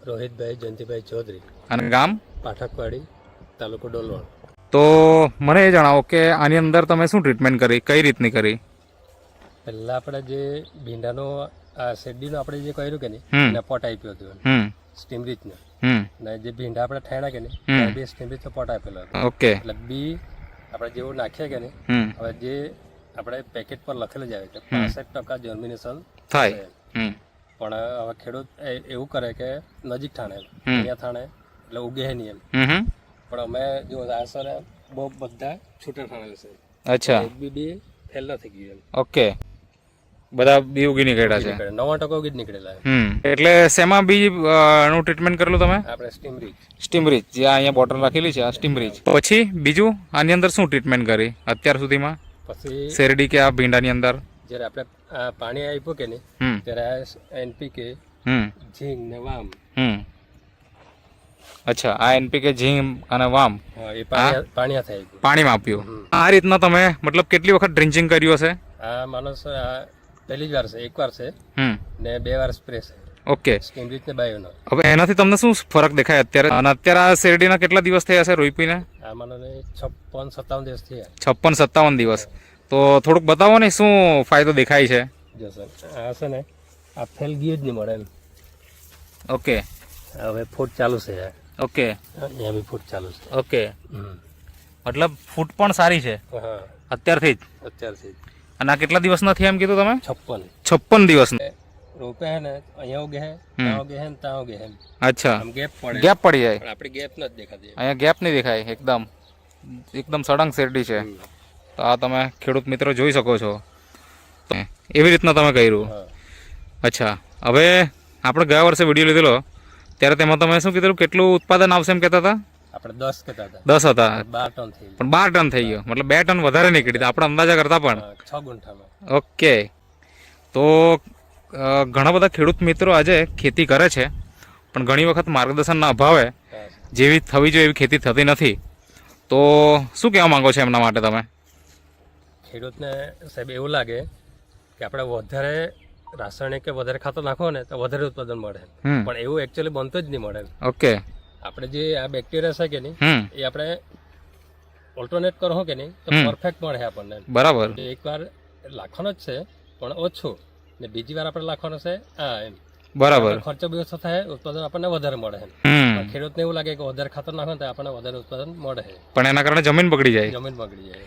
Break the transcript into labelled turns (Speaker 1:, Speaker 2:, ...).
Speaker 1: રોહિતભાઈ જયંતિભાઈ ચૌધરી,
Speaker 2: અને ગામ
Speaker 1: પાઠકવાડી, તાલુકો ડોલવણ.
Speaker 2: તો મને એ જણાવો કે આની અંદર તમે શું ટ્રીટમેન્ટ કરી, કઈ રીતની કરી?
Speaker 1: પહેલાં આપણે જે ભીંડાનો આ શેરડીનો આપણે જે કર્યું કે નહીં, એને પોટ આપ્યો હતો સ્ટીમ રીચનો. ને જે ભીંડા આપણે ઠાયણા કે નહીં, બે સ્ટીમ રીચનો પોટ આપેલો હતો.
Speaker 2: ઓકે.
Speaker 1: એટલે બી આપણે જેવું નાખીએ કે નહીં, હવે જે આપણે પેકેટ પર લખેલું જ આવે કે 65% જર્મિનેશન
Speaker 2: થાય.
Speaker 1: પણ હવે ખેડૂત એવું કરે કે નજીક થાણે અહીંયા થાણે એટલે ઉગે નહીં એમ. પણ અમે જો આ સર બહુ બધા છૂટા થાણેલા છે.
Speaker 2: અચ્છા.
Speaker 1: એક બી ફેલ નથી ગયું એમ.
Speaker 2: ઓકે, બધા બી ઉગી નીકળ્યા છે.
Speaker 1: 9% ઉગી જ નીકળેલા.
Speaker 2: એટલે શેમાં બી નું ટ્રીટમેન્ટ કરેલું તમે?
Speaker 1: આપણે સ્ટીમ રીચ.
Speaker 2: સ્ટીમ રીચ, જે અહીંયા બોટલ રાખેલી છે આ સ્ટીમ રીચ. પછી બીજું આની અંદર શું ટ્રીટમેન્ટ કરી અત્યાર સુધીમાં? પછી શેરડી કે આ ભીંડાની અંદર
Speaker 1: જ્યારે આપણે પાણી આપ્યું કે નહીં, ત્યારે એનપીકે, ઝીંક ને વામ.
Speaker 2: અચ્છા, આ એનપીકે, ઝીંક અને વામ
Speaker 1: એ પાણીમાં
Speaker 2: આપ્યું. આ રીતના તમે મતલબ કેટલી વખત ડ્રિંચિંગ કર્યું હશે?
Speaker 1: આ માનો સર આ પહેલી જ વાર છે, એક વાર છે ને 2 વાર સ્પ્રે છે.
Speaker 2: ઓકે.
Speaker 1: સ્ટીમ રીચ ને બાયોનો.
Speaker 2: હવે એનાથી તમને શું ફરક દેખાય અત્યારે? અને અત્યારે આ શેરડીના કેટલા દિવસ થયા હશે રોઈપીને?
Speaker 1: આ માનો 56-57 દિવસ થયા.
Speaker 2: 56-57 દિવસ. તો થોડુંક બતાવો ને શું ફાયદો દેખાય છે?
Speaker 1: જો સર આ છે ને આ ફેલ ગયું જ નહીં મળે એમ.
Speaker 2: ઓકે.
Speaker 1: હવે ફૂટ ચાલુ છે.
Speaker 2: ઓકે.
Speaker 1: અહીંયા બી ફૂટ ચાલુ છે.
Speaker 2: ઓકે, મતલબ ફૂટ પણ સારી છે અત્યારથી જ?
Speaker 1: અત્યારથી જ.
Speaker 2: અને આ કેટલા દિવસ નથી એમ કીધું તમે? 56 દિવસ.
Speaker 1: રોપે હે ને અહીંયા ઉગે હે, ત્યાં ઉગે હે ને ત્યાં ઉગે હે.
Speaker 2: અચ્છા,
Speaker 1: ગેપ પડે,
Speaker 2: ગેપ પડી જાય.
Speaker 1: પણ આપણે ગેપ નથી દેખાતી.
Speaker 2: અહીંયા ગેપ નહીં દેખાય. એકદમ સળંગ શેરડી છે. તો આ તમે ખેડૂત મિત્રો જોઈ શકો છો. એવી રીતના તમે કર્યું. અચ્છા, હવે આપણે ગયા વર્ષે વિડીયો લીધેલો ત્યારે તેમાં તમે શું કીધું, કેટલું ઉત્પાદન આવશે એમ કહેતા હતા?
Speaker 1: આપણે 10 કહેતા હતા.
Speaker 2: 10 હતા.
Speaker 1: 12 ટન થઈ
Speaker 2: પણ 12 ટન થઈ ગયો, મતલબ 2 ટન વધારે નીકળી આપણા અંદાજા કરતા પણ.
Speaker 1: 6 ગુંઠામાં.
Speaker 2: ઓકે. તો ઘણા બધા ખેડૂત મિત્રો આજે ખેતી કરે છે, પણ ઘણી વખત માર્ગદર્શનના અભાવે જેવી થવી જોઈએ એવી ખેતી થતી નથી. તો શું કહેવા માંગો છો એમના માટે તમે?
Speaker 1: ખેડૂતને સાહેબ એવું લાગે કે આપણે વધારે રાસાયણિક કે વધારે ખાતર નાખો ને તો વધારે ઉત્પાદન મળે, પણ એવું એકચ્યુઅલી બનતું જ નહીં મળે.
Speaker 2: ઓકે.
Speaker 1: આપણે જે આ બેક્ટેરિયા છે કે નહીં, એ આપણે ઓલ્ટરનેટ કરો કે નહીં તો પરફેક્ટ મળે આપણને.
Speaker 2: બરાબર.
Speaker 1: એકવાર લાખવાનો જ છે પણ ઓછું, ને બીજી વાર આપણે લાખવાનો છે એમ.
Speaker 2: બરાબર.
Speaker 1: ખર્ચો બી ઓછો થાય, ઉત્પાદન આપણને વધારે મળે. ખેડૂતને એવું લાગે કે વધારે ખાતર નાખો તો આપણને વધારે ઉત્પાદન મળે,
Speaker 2: પણ એના કારણે જમીન બગડી જાય.
Speaker 1: જમીન બગડી જાય.